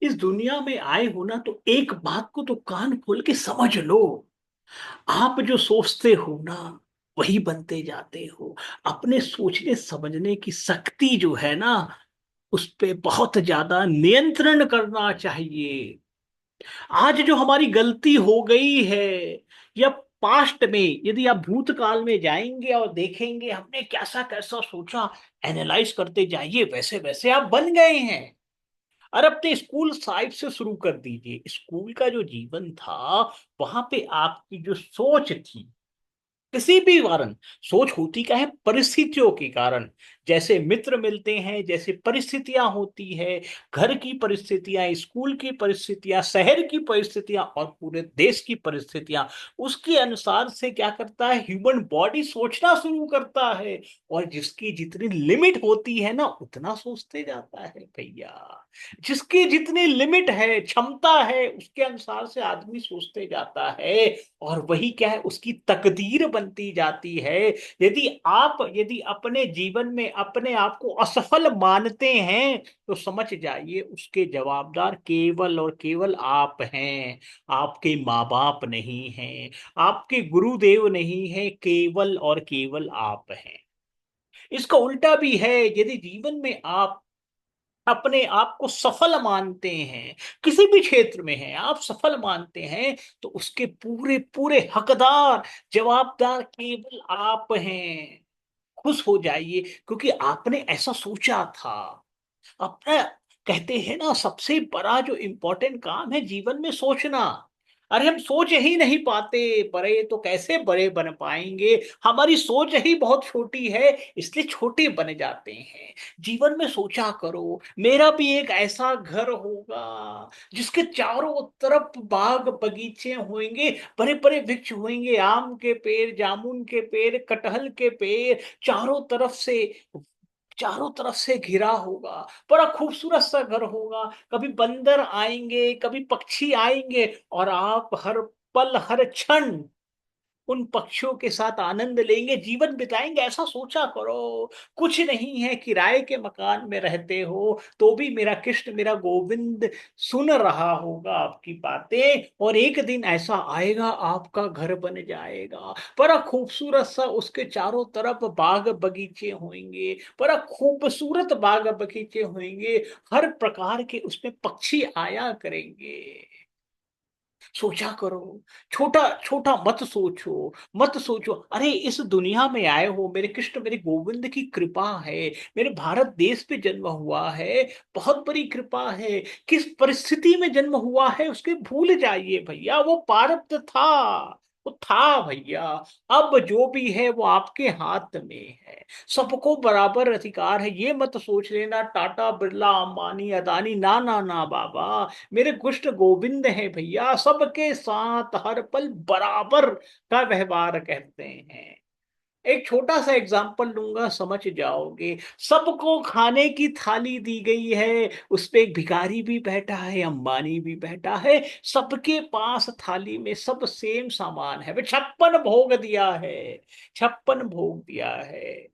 इस दुनिया में आए हो ना तो एक बात को तो कान खोल के समझ लो। आप जो सोचते हो ना वही बनते जाते हो। अपने सोचने समझने की शक्ति जो है ना उस पे बहुत ज्यादा नियंत्रण करना चाहिए। आज जो हमारी गलती हो गई है या पास्ट में, यदि आप भूतकाल में जाएंगे और देखेंगे हमने कैसा कैसा सोचा, एनालाइज करते जाइए, वैसे वैसे आप बन गए हैं। और अपने स्कूल साइड से शुरू कर दीजिए। स्कूल का जो जीवन था वहां पे आपकी जो सोच थी, किसी भी कारण सोच होती क्या है, परिस्थितियों के कारण। जैसे मित्र मिलते हैं, जैसे परिस्थितियां होती है, घर की परिस्थितियां, स्कूल की परिस्थितियां, शहर की परिस्थितियां और पूरे देश की परिस्थितियां, उसके अनुसार से क्या करता है, ह्यूमन बॉडी सोचना शुरू करता है। और जिसकी जितनी लिमिट होती है ना उतना सोचते जाता है भैया। जिसकी जितनी लिमिट है, क्षमता है, उसके अनुसार से आदमी सोचते जाता है। और वही क्या है, उसकी तकदीर बनती जाती है। यदि अपने जीवन में अपने आप को असफल मानते हैं तो समझ जाइए उसके जवाबदार केवल और केवल आप हैं। आपके माँ बाप नहीं हैं, आपके गुरुदेव नहीं हैं, केवल और केवल आप हैं। इसका उल्टा भी है। यदि जीवन में आप अपने आप को सफल मानते हैं, किसी भी क्षेत्र में हैं आप सफल मानते हैं, तो उसके पूरे पूरे हकदार, जवाबदार केवल आप हैं। खुश हो जाइए क्योंकि आपने ऐसा सोचा था। अपना, कहते हैं ना, सबसे बड़ा जो इंपॉर्टेंट काम है जीवन में सोचना। अरे हम सोच ही नहीं पाते बड़े, तो कैसे बड़े बन पाएंगे। हमारी सोच ही बहुत छोटी है, इसलिए छोटे बन जाते हैं। जीवन में सोचा करो, मेरा भी एक ऐसा घर होगा जिसके चारों तरफ बाग बगीचे होंगे, बड़े बड़े वृक्ष होंगे, आम के पेड़, जामुन के पेड़, कटहल के पेड़, चारों तरफ से घिरा होगा। बड़ा खूबसूरत सा घर होगा। कभी बंदर आएंगे, कभी पक्षी आएंगे, और आप हर पल हर क्षण उन पक्षियों के साथ आनंद लेंगे, जीवन बिताएंगे। ऐसा सोचा करो। कुछ नहीं है, किराए के मकान में रहते हो तो भी मेरा कृष्ण, मेरा गोविंद सुन रहा होगा आपकी बातें। और एक दिन ऐसा आएगा आपका घर बन जाएगा, बड़ा खूबसूरत सा, उसके चारों तरफ बाग बगीचे होंगे, बड़ा खूबसूरत बाग बगीचे होंगे, हर प्रकार के उसमें पक्षी आया करेंगे। सोचा करो। छोटा छोटा मत सोचो, मत सोचो। अरे इस दुनिया में आए हो, मेरे कृष्ण मेरे गोविंद की कृपा है, मेरे भारत देश पे जन्म हुआ है, बहुत बड़ी कृपा है। किस परिस्थिति में जन्म हुआ है उसके भूल जाइए भैया, वो प्रारब्ध था, वो था भैया। अब जो भी है वो आपके हाथ में है। सबको बराबर अधिकार है, ये मत सोच लेना टाटा बिरला अंबानी अदानी, ना ना ना बाबा। मेरे कृष्ण गोविंद हैं भैया, सबके साथ हर पल बराबर का व्यवहार करते हैं। एक छोटा सा एग्जांपल लूंगा, समझ जाओगे। सबको खाने की थाली दी गई है, उस पे एक भिखारी भी बैठा है, अंबानी भी बैठा है, सबके पास थाली में सब सेम सामान है। वे 56 भोग दिया है, 56 भोग दिया है,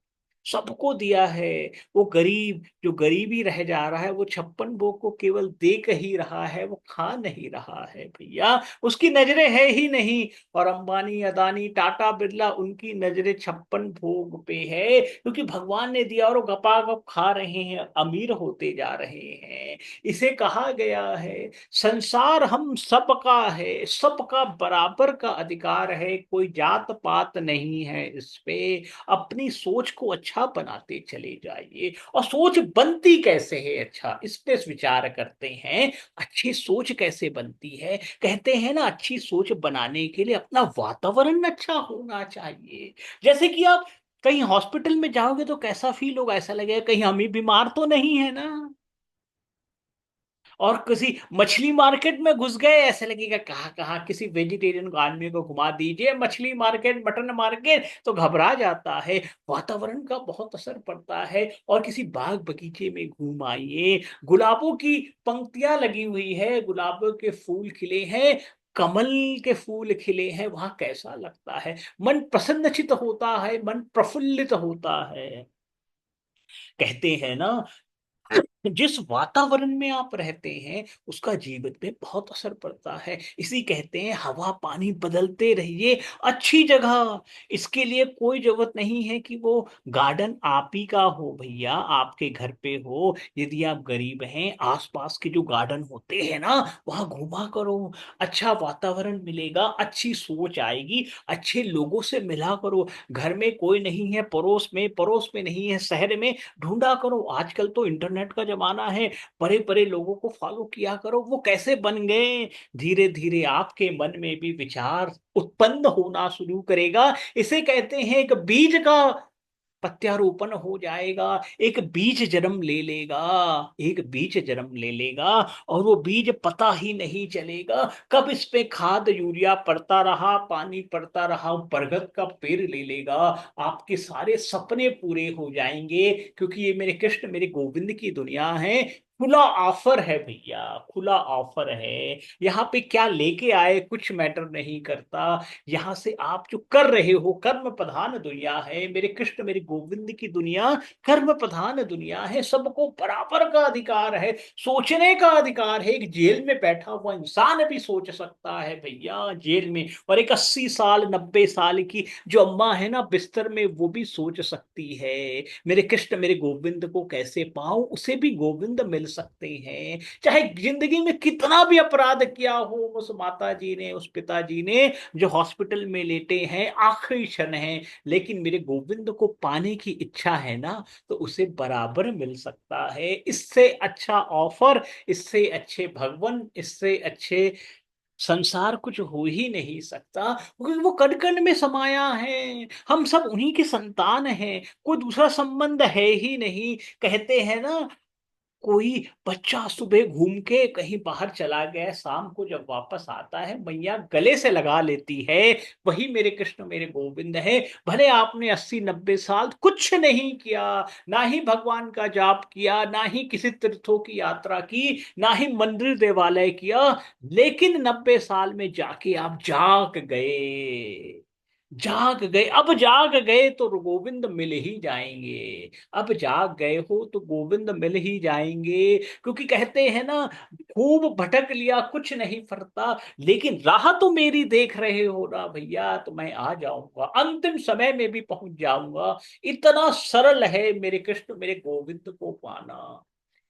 सबको दिया है। वो गरीब जो गरीबी रह जा रहा है, वो 56 भोग को केवल देख ही रहा है, वो खा नहीं रहा है भैया। उसकी नजरें है ही नहीं। और अंबानी अदानी टाटा बिरला, उनकी नजरें 56 भोग पे है, क्योंकि भगवान ने दिया और वो गपागप खा रहे हैं, अमीर होते जा रहे हैं। इसे कहा गया है संसार हम सबका है, सबका बराबर का अधिकार है, कोई जात पात नहीं है इस पे। अपनी सोच को अच्छा बनाते चले जाइए। और सोच बनती कैसे है, अच्छा इस पे विचार करते हैं। अच्छी सोच कैसे बनती है, कहते हैं ना, अच्छी सोच बनाने के लिए अपना वातावरण अच्छा होना चाहिए। जैसे कि आप कहीं हॉस्पिटल में जाओगे तो कैसा फील होगा, ऐसा लगेगा कहीं हम ही बीमार तो नहीं है ना। और किसी मछली मार्केट में घुस गए, ऐसे लगेगा कहाँ कहाँ किसी वेजिटेरियन को, आदमी को घुमा दीजिए मछली मार्केट, मटन मार्केट, तो घबरा जाता है। वातावरण का बहुत असर पड़ता है। और किसी बाग बगीचे में घूम आइए, गुलाबों की पंक्तियां लगी हुई है, गुलाबों के फूल खिले हैं, कमल के फूल खिले हैं, वहां कैसा लगता है, मन प्रसन्नचित होता है, मन प्रफुल्लित होता है। कहते हैं ना, जिस वातावरण में आप रहते हैं उसका जीवन पे बहुत असर पड़ता है। इसी कहते हैं हवा पानी बदलते रहिए, अच्छी जगह। इसके लिए कोई जरूरत नहीं है कि वो गार्डन आप ही का हो भैया, आपके घर पे हो। यदि आप गरीब हैं, आसपास के जो गार्डन होते हैं ना, वहां घूमा करो। अच्छा वातावरण मिलेगा, अच्छी सोच आएगी, अच्छे लोगों से मिला करो। घर में कोई नहीं है, पड़ोस में नहीं है, शहर में ढूंढा करो। आजकल तो इंटरनेट का जमाना है, बड़े बड़े लोगों को फॉलो किया करो, वो कैसे बन गए। धीरे धीरे आपके मन में भी विचार उत्पन्न होना शुरू करेगा। इसे कहते हैं एक बीज का प्रत्यारोपण हो जाएगा। एक बीज जन्म ले लेगा, एक बीज जन्म ले लेगा, और वो बीज पता ही नहीं चलेगा कब इस पे खाद यूरिया पड़ता रहा, पानी पड़ता रहा, वो बरगद का पेड़ ले लेगा। आपके सारे सपने पूरे हो जाएंगे, क्योंकि ये मेरे कृष्ण मेरे गोविंद की दुनिया है। खुला ऑफर है भैया, खुला ऑफर है। यहाँ पे क्या लेके आए कुछ मैटर नहीं करता। यहां से आप जो कर रहे हो, कर्म प्रधान दुनिया है मेरे कृष्ण मेरे गोविंद की दुनिया। कर्म प्रधान दुनिया है, सबको बराबर का अधिकार है, सोचने का अधिकार है। एक जेल में बैठा हुआ इंसान भी सोच सकता है भैया, जेल में। और एक 80 साल 90 साल की जो अम्मा है ना बिस्तर में, वो भी सोच सकती है मेरे कृष्ण मेरे गोविंद को कैसे पाऊं, उसे भी गोविंद मिल सकते हैं। चाहे जिंदगी में कितना भी अपराध किया हो उस माता जी ने, उस पिताजी ने, जो हॉस्पिटल में लेटे हैं, आखिरी क्षण है, लेकिन मेरे गोविंद को पाने की इच्छा है ना, तो उसे बराबर मिल सकता है। इससे अच्छा ऑफर, इससे अच्छे भगवान, इससे अच्छे संसार कुछ हो ही नहीं सकता, क्योंकि वो कण कण में समाया है। हम सब उन्हीं की संतान हैं, कोई दूसरा संबंध है ही नहीं। कहते हैं ना, कोई बच्चा सुबह घूम के कहीं बाहर चला गया, शाम को जब वापस आता है मैया गले से लगा लेती है। वही मेरे कृष्ण मेरे गोविंद है। भले आपने 80 90 साल कुछ नहीं किया, ना ही भगवान का जाप किया, ना ही किसी तीर्थों की यात्रा की, ना ही मंदिर देवालय किया, लेकिन 90 साल में जाके आप जाग गए, जाग गए। अब जाग गए तो गोविंद मिल ही जाएंगे। अब जाग गए हो तो गोविंद मिल ही जाएंगे, क्योंकि कहते हैं ना, खूब भटक लिया कुछ नहीं फरता, लेकिन राह तो मेरी देख रहे हो ना भैया, तो मैं आ जाऊंगा, अंतिम समय में भी पहुंच जाऊंगा। इतना सरल है मेरे कृष्ण मेरे गोविंद को पाना,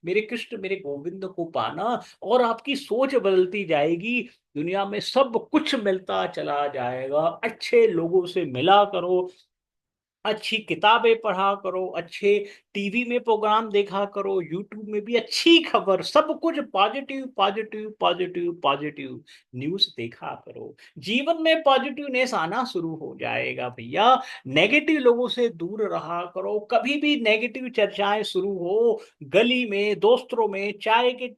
मेरे कृष्ण मेरे गोविंद को पाना। और आपकी सोच बदलती जाएगी, दुनिया में सब कुछ मिलता चला जाएगा। अच्छे लोगों से मिला करो, अच्छी किताबें पढ़ा करो, अच्छे टीवी में प्रोग्राम देखा करो, यूट्यूब में भी अच्छी खबर, सब कुछ positive positive positive positive news देखा करो। जीवन में पॉजिटिवनेस आना शुरू हो जाएगा भैया। नेगेटिव लोगों से दूर रहा करो। कभी भी नेगेटिव चर्चाएं शुरू हो, गली में, दोस्तों में, चाय के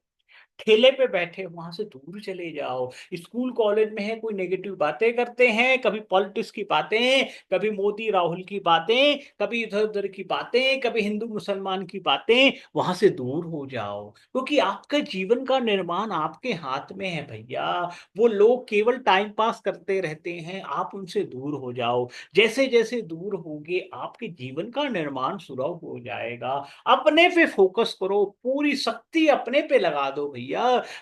ठेले पे बैठे, वहां से दूर चले जाओ। स्कूल कॉलेज में है, कोई नेगेटिव बातें करते हैं, कभी पॉलिटिक्स की बातें, कभी मोदी राहुल की बातें, कभी इधर उधर की बातें, कभी हिंदू मुसलमान की बातें, वहां से दूर हो जाओ, क्योंकि आपका जीवन का निर्माण आपके हाथ में है भैया। वो लोग केवल टाइम पास करते रहते हैं, आप उनसे दूर हो जाओ। जैसे जैसे दूर होगे आपके जीवन का निर्माण शुरू हो जाएगा। अपने पे फोकस करो, पूरी शक्ति अपने पे लगा दो भैया।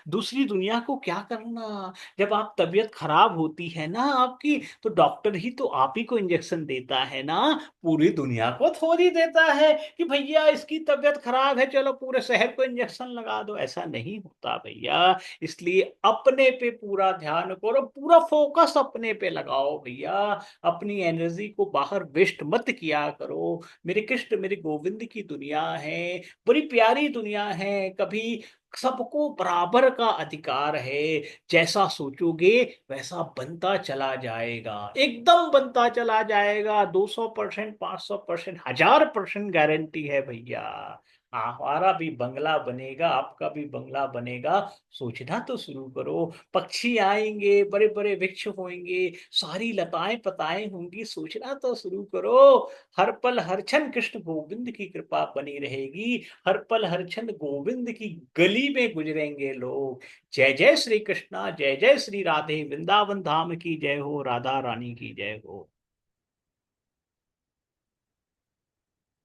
दूसरी दुनिया को क्या करना। जब आप तबीयत खराब होती है ना आपकी, तो डॉक्टर ही तो आप ही को इंजेक्शन देता है ना, पूरी दुनिया को थोड़ी देता है कि भैया इसकी तबीयत खराब है चलो पूरे शहर को इंजेक्शन लगा दो। ऐसा नहीं होता भैया। इसलिए अपने पे पूरा ध्यान करो, पूरा फोकस अपने पे लगाओ भैया। अपनी एनर्जी को बाहर वेस्ट मत किया करो। मेरे कृष्ण मेरे गोविंद की दुनिया है, बड़ी प्यारी दुनिया है। कभी सबको बराबर का अधिकार है। जैसा सोचोगे वैसा बनता चला जाएगा, एकदम बनता चला जाएगा। 200% 500% 1000% गारंटी है भैया। हमारा भी बंगला बनेगा, आपका भी बंगला बनेगा। सोचना तो शुरू करो। पक्षी आएंगे, बड़े बड़े वृक्ष होंगे, सारी लताएं पताएं होंगी, सोचना तो शुरू करो। हर पल हर क्षण कृष्ण गोविंद की कृपा बनी रहेगी। हर पल हर क्षण गोविंद की गली में गुजरेंगे लोग। जय जय श्री कृष्णा, जय जय श्री राधे, वृंदावन धाम की जय हो, राधा रानी की जय हो।